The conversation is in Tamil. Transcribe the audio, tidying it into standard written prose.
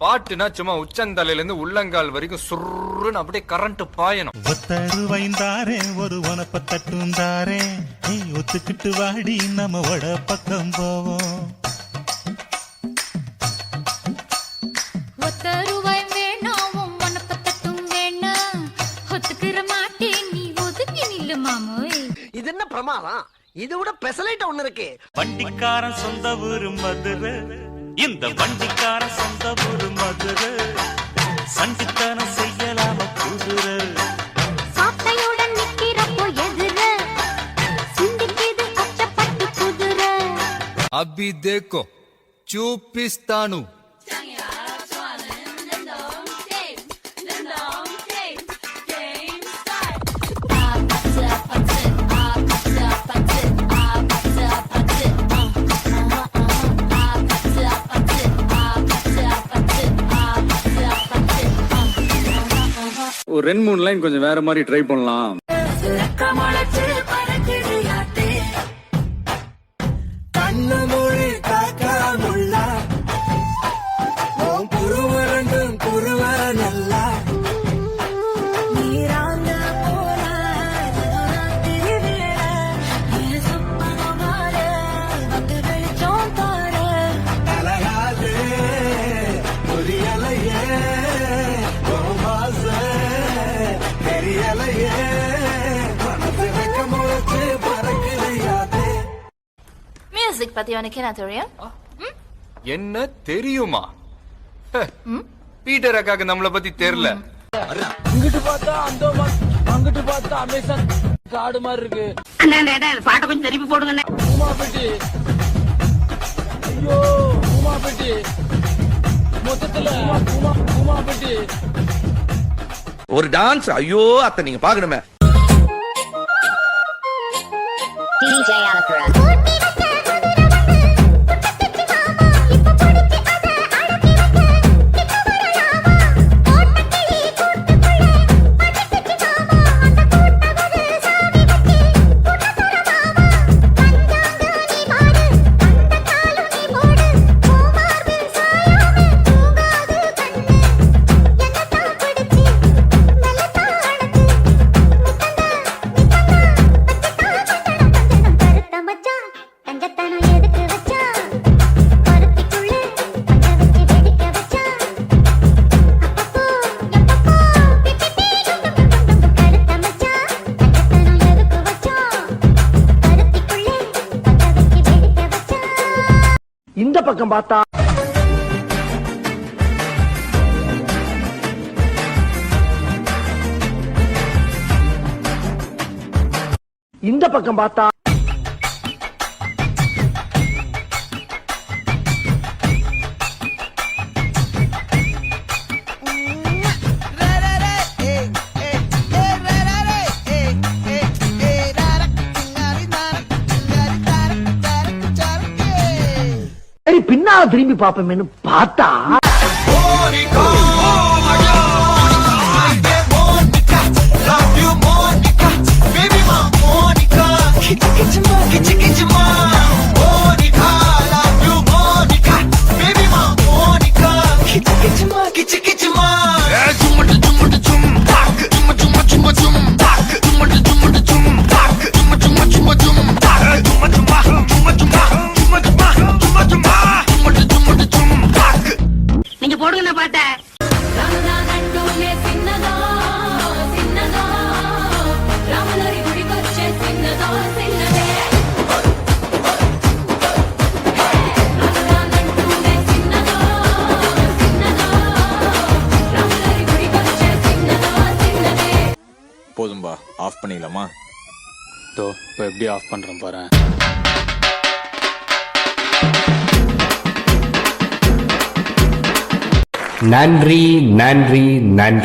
பாட்டுனா சும்மா உச்சந்தலையில இருந்து உள்ளங்கால் வரைக்கும் சுருன்னு அப்படியே கரண்ட் பாயணும். ஒத்தரு வைந்தாரே ஒரு உனப்ப தட்டுந்தாரே ஒத்துக்கிட்டு வாடி நம்ம வட பக்கம் போவோம். ஒத்தருவாய் வேணாம் உனப்ப தட்டும் வேணாம் ஒத்துக்கிற மாட்டே நீ ஒதுங்கி நில்லு மாமோய். இது என்ன பிரமாதம்? இது விட பெசலைட் ஒண்ணு இருக்கு. வண்டிக்காரன் சொந்த ஊரு மதுரை, இந்த வண்டிக்காரன் சொந்த ஊரு மதுரை, சண்டித்தனம் செய்யலாம குதிரை. சாட்டையுடன் நிக்கிறப்போ எதிர சிந்திக்கிது கஷ்டப்பட்டு குதிரை. அபி தேக்கோ చూపిస్తాను. ஒரு 2-3 லைன் கொஞ்சம் வேற மாதிரி ட்ரை பண்ணலாம். கண்ணு மொழி காக்காமுள்ள குருவரண்டும் குருவ நல்லா நீராங்க போல திருவிழ சுப்பனமால வந்து வெளிச்சம் தார அழகாது புரியலையே மாச தெரியலையே மனசு வைக்க முளைச்சு பறக்குதையாதே. மியூசிக் பத்தி உனக்கு என்ன தெரியும்? என்ன தெரியுமா? பீட்டர் அக்காக்கு நம்மள பத்தி தெரியல. இங்கிட்டு பார்த்தா அந்த அங்கிட்டு பார்த்தா அமேசான் காடு மாதிரி இருக்கு. பாட்டை கொஞ்சம் திருப்பி போடுங்க. பூமா பெட்டி, ஐயோ பூமா பெட்டி, மொத்தத்துல பூமா பெட்டி. ஒரு டான்ஸ் ஐயோ அத்தை நீங்க பாக்கணுமே. DJ Alakura. இந்த பக்கம் பார்த்தா இந்த பக்கம் பார்த்தா பின்னால திரும்பி பாப்போம்னு பார்த்தா நீங்க போடுங்க பாட்ட. போதும்பா, ஆஃப் பண்ணிடலாமா? இப்போ எப்படி ஆஃப் பண்றேன் பாரு. நன்றி நன்றி நன்றி.